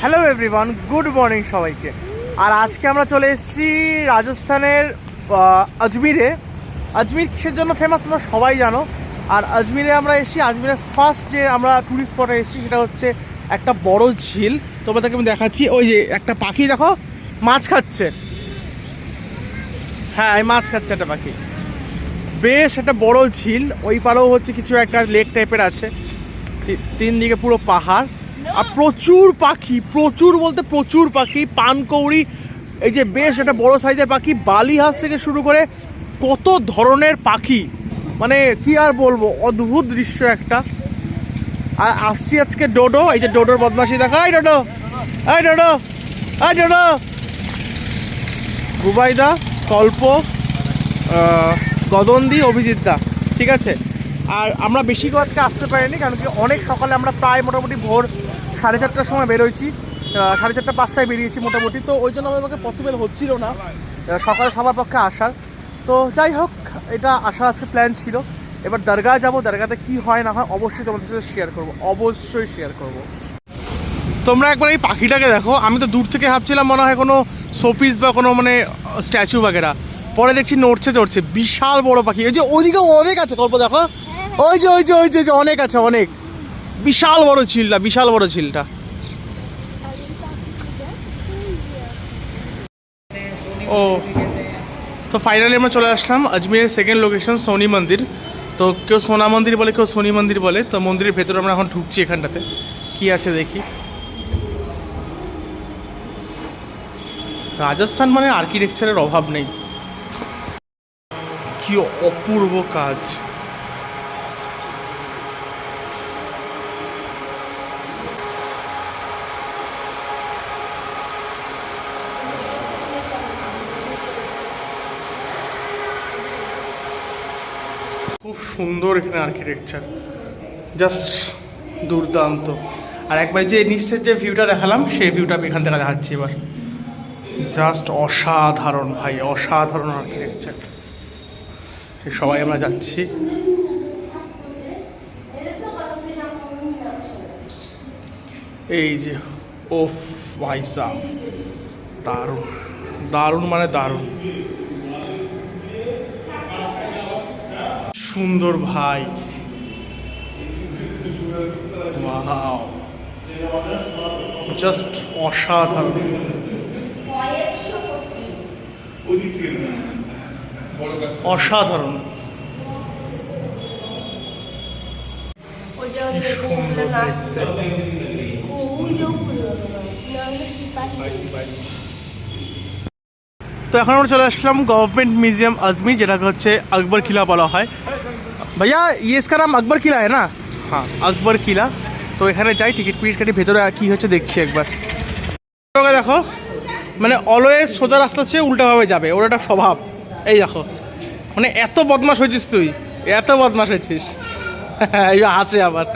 Hello everyone, good morning সবাইকে। আর আজকে আমরা চলে এসেছি রাজস্থানের আজমিরে। আজমির কিসের জন্য ফেমাস তোমরা সবাই জানো। আর আজমিরে আমরা এসেছি, আজমিরের ফার্স্ট যে আমরা ট্যুরিস্ট স্পটে এসেছি সেটা হচ্ছে একটা বড় ঝিল। তোমাদেরকে আমি দেখাচ্ছি, ওই যে একটা পাখি দেখো মাছ খাচ্ছে। হ্যাঁ, এই মাছ খাচ্ছে একটা পাখি। বেশ একটা বড় ঝিল, ওই পাড়েও হচ্ছে কিছু একটা লেক টাইপের আছে, তিন দিকে পুরো পাহাড় আর প্রচুর পাখি, প্রচুর বলতে প্রচুর পাখি। পানকৌড়ি, এই যে বেশ একটা বড় সাইজের পাখি, বালি হাঁস থেকে শুরু করে কত ধরনের পাখি, মানে কি আর বলবো, অদ্ভুত দৃশ্য একটা। আর আসছি আজকে ডোডো, এই যে ডোডোর বদমাশি দেখা। এই ডোডো, এই ডোডো, এই ডোডো, রুবাইদা, কল্প, গদন্দি, অভিজিৎ দা, ঠিক আছে। আর আমরা বেশি কেউ আজকে আসতে পারিনি, কারণ কি অনেক সকালে আমরা প্রায় মোটামুটি ভোর 4:30টার সময় বেরোইছি, 4:30-5টায় বেরিয়েছি মোটামুটি। তো ওই জন্য আমাদের পক্ষে পসিবল হচ্ছিল না সকালে সবার পক্ষে আসার। তো যাই হোক, এটা আসার আজকে প্ল্যান ছিল। এবার দরগাহ যাবো, দরগাতে কী হয় না হয় অবশ্যই তোমাদের সাথে শেয়ার করবো, অবশ্যই শেয়ার করবো। তোমরা একবার এই পাখিটাকে দেখো, আমি তো দূর থেকে ভাবছিলাম মনে হয় কোনো শোপিস বা কোনো মানে স্ট্যাচু বাগেরা, পরে দেখছি নড়ছে চড়ছে, বিশাল বড় পাখি। ওই যে ওইদিকে অনেক আছে, গল্প দেখো, ওই যে ওই যে ওই যে অনেক আছে, অনেক বিশাল বড় ঝিলটা, বিশাল বড় ঝিলটা। ও তো ফাইনালি আমরা চলে আসলাম আজমিরের সেকেন্ড লোকেশন সোনি মন্দির। তো কেউ সোনা মন্দির বলে, কেউ শনি মন্দির বলে। তো মন্দিরের ভেতরে আমরা এখন ঢুকছি, এখানটাতে কি আছে দেখি। রাজস্থান মানে আর্কিটেকচারের অভাব নেই, কি অপূর্ব কাজ। খুব সুন্দর এখানে আর্কিটেকচার, জাস্ট দুর্দান্ত। আর একবার যে নিচের যে ভিউটা দেখালাম, সেই ভিউটা আমি এখান থেকে দেখাচ্ছি এবার। জাস্ট অসাধারণ ভাই, অসাধারণ আর্কিটেকচার। সবাই আমরা যাচ্ছি। এই যে ওফ ভাই সাহ, দারুণ দারুণ মানে দারুণ, সুন্দর ভাই, ওয়াও, জাস্ট অসাধারণ। অসাধারণ, কি সুন্দর দেখতে। তো এখন আমরা চলে আসলাম গভর্নমেন্ট মিউজিয়াম আজমির, যেটাকে হচ্ছে আকবর কিলা বলা হয়। ভাইয়া ये इसका नाम আকবর কিলা है ना? হ্যাঁ, আকবর কিলা। তো এখানে যাই, টিকিট ফিকিট কাটি, ভেতরে কী হচ্ছে দেখছি একবার। দেখো, মানে অলওয়েজ সোজা রাস্তা চেয়ে উল্টাভাবে যাবে, ওর একটা স্বভাব। এই দেখো, মানে এত বদমাশ হয়েছিস তুই, এত বদমাশ হয়েছিস, এই হাসে আবার।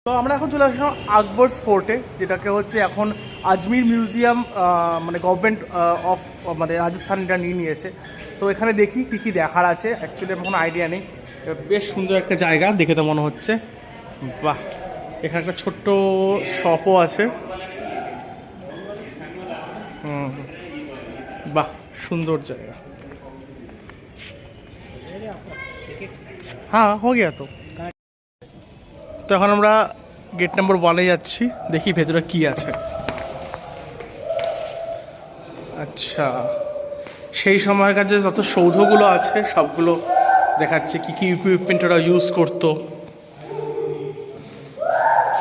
তো আমরা এখন চলে আসলাম আকবর ফোর্টে, যেটাকে হচ্ছে এখন আজমির মিউজিয়াম, মানে গভর্নমেন্ট অফ মানে রাজস্থান এটা নিয়েছে। তো এখানে দেখি কী কী দেখার আছে, অ্যাকচুয়ালি আমার কোনো আইডিয়া নেই। বেশ সুন্দর একটা জায়গা দেখে তো মনে হচ্ছে। বাহ, এখানে একটা ছোট্ট শপও আছে। বাহ, সুন্দর জায়গা। হ্যাঁ, হো গিয়া। তো এখন আমরা গেট নাম্বার 1-এ যাচ্ছি, দেখি ভেতরে কি আছে। আচ্ছা, সেই সময়কার যে যত সৌধগুলো আছে সবগুলো দেখাচ্ছে, কি কি ইকুইপমেন্ট ওরা ইউজ করতো।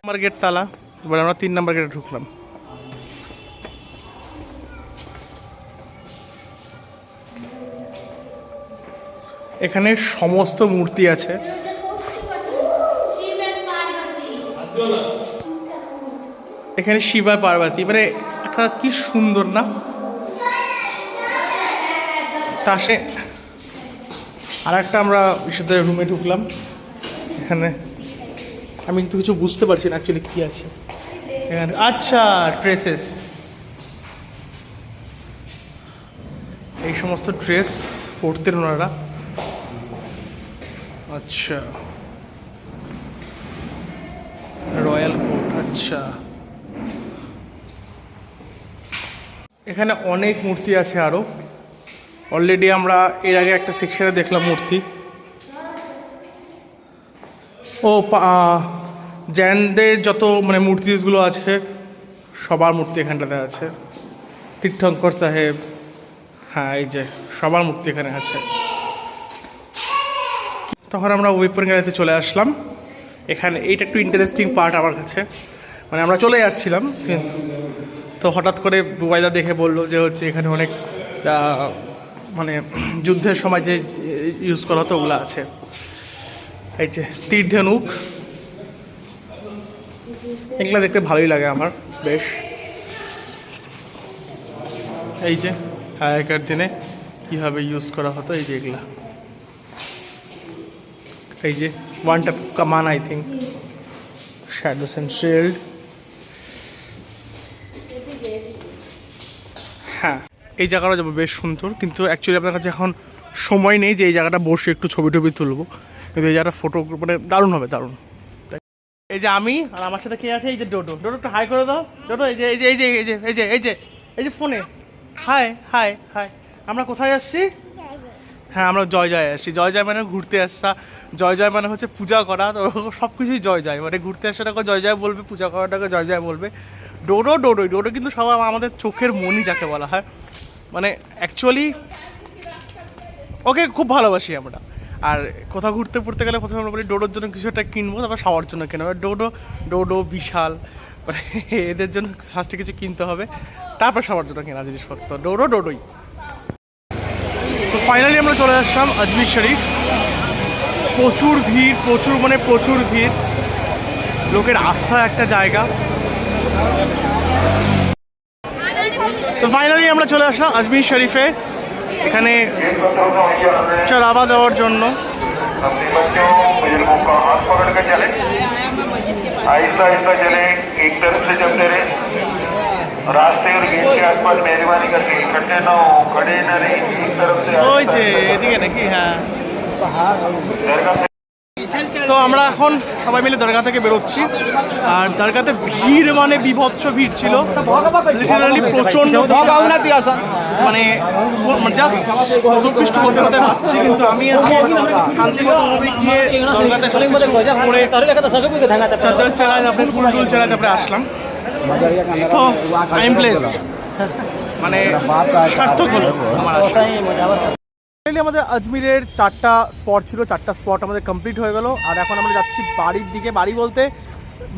আমার গেট তালা, এবার আমরা 3 নম্বর গেটে ঢুকলাম। এখানে সমস্ত মূর্তি আছে। এখানে শিবা পার্বতী, মানে একটা কি সুন্দর না। তা সে আর একটা আমরা সাথে রুমে ঢুকলাম। এখানে আমি কিন্তু কিছু বুঝতে পারছি না অ্যাকচুয়ালি কী আছে এখানে। আচ্ছা, ড্রেসেস, এই সমস্ত ড্রেস পরতেন ওনারা। अच्छा रॉयल कोट, अच्छा এখানে অনেক মূর্তি আছে আরও। অলরেডি আমরা এর আগে একটা সেকশনে দেখলাম মূর্তি। ও জৈনদের যত মানে মূর্তিগুলো আছে সবার মূর্তি এখানটাতে আছে। তীর্থঙ্কর সাহেব, হ্যাঁ এই যে সবার মূর্তি এখানে আছে। তখন আমরা ওয়েপন গ্যালারিতে চলে আসলাম। এখানে এইটা একটু ইন্টারেস্টিং পার্ট আমার কাছে, মানে আমরা চলে যাচ্ছিলাম কিন্তু তো হঠাৎ করে বুবাইদা দেখে বললো যে হচ্ছে এখানে অনেক মানে যুদ্ধের সময় যে ইউজ করা হতো ওগুলো আছে। এই যে তীর ধনুক, এগুলো দেখতে ভালোই লাগে আমার বেশ। এই যে আগেকার দিনে কীভাবে ইউজ করা হতো, এই যে এগুলা, এই যে ওয়ান টাইপ কামান I think, shadows and shield. হ্যাঁ এই জায়গাটা যাবো বেশ সুন্দর, কিন্তু অ্যাকচুয়ালি আপনার কাছে এখন সময় নেই যে এই জায়গাটা বসে একটু ছবি টবি তুলবো, কিন্তু এই জায়গাটা ফটো মানে দারুণ হবে, দারুণ। এই যে আমি আর আমার সাথে কে আছে, এই যে ডোডো। ডোডো একটু হাই করে দাও ডোডো। এই যে এই যে এই যে এই যে এই যে এই যে এই যে ফোনে হাই হাই হাই। আমরা কোথায় আসছি? হ্যাঁ আমরা জয় জয় আসছি। জয় জয় মানে ঘুরতে আসা, জয় জয় মানে হচ্ছে পূজা করা। তো সব কিছুই জয় জয়, মানে ঘুরতে আসাটাকে জয় জয় বলবে, পূজা করাটাকে জয় জয় বলবে। ডোডো ডোডোই, ডোডো কিন্তু সবাই আমাদের চোখের মনি যাকে বলা হয়, মানে অ্যাকচুয়ালি ওকে খুব ভালোবাসি আমরা। আর কোথাও ঘুরতে পড়তে গেলে প্রথমে আমরা বলি ডোডোর জন্য কিছু একটা কিনবো, তারপর সবার জন্য কিনবো। ডোডো ডোডো বিশাল, মানে এদের জন্য ফার্স্টে কিছু কিনতে হবে, তারপর সবার জন্য কেনা জিনিসপত্র। ডোডো ডোডোই। তো ফাইনালি আমরা চলে আসলাম আজমির শরীফ। প্রচুর ভিড়, প্রচুর মানে প্রচুর ভিড়, লোকের আস্থা একটা জায়গা। তো ফাইনালি আমরা চলে আসলাম আজমির শরীফে, এখানে চড়াবা দেওয়ার জন্য। ওই যে এদিকে নাকি, হ্যাঁ। তো আমরা এখন সবাই মিলে দরগা থেকে বেরোচ্ছি, আর দরগাতে ভিড় মানে বিভৎস ভিড় ছিল, লিটারালি প্রচন্ড, মানে জাস্ট অসন্তুষ্ট হতে হতে পারছি। কিন্তু আমি আজকে শান্তিমতভাবে গিয়ে দরগাতে চাদর চেরায়, তারপরে ফুল টুল চেরায়, তারপরে আসলাম। তো আই এম ব্লেসড, মানে সার্থক হলো আমার। আমাদের আজমিরের 4টা স্পট ছিল, 4টা স্পট আমাদের কমপ্লিট হয়ে গেল। আর এখন আমরা যাচ্ছি বাড়ির দিকে। বাড়ি বলতে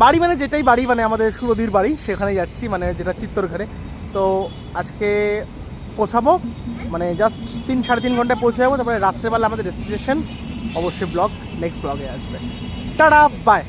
বাড়ি মানে যেটাই বাড়ি, মানে আমাদের সুরদির বাড়ি, সেখানেই যাচ্ছি, মানে যেটা চিত্তরঘাটে। তো আজকে পৌঁছাবো, মানে জাস্ট 3-3.5 ঘন্টায় পৌঁছে যাবো। তারপরে রাত্রেবেলা আমাদের ডেস্টিনেশন, অবশ্যই ব্লগ নেক্সট ব্লগে আসবে। Tata bye.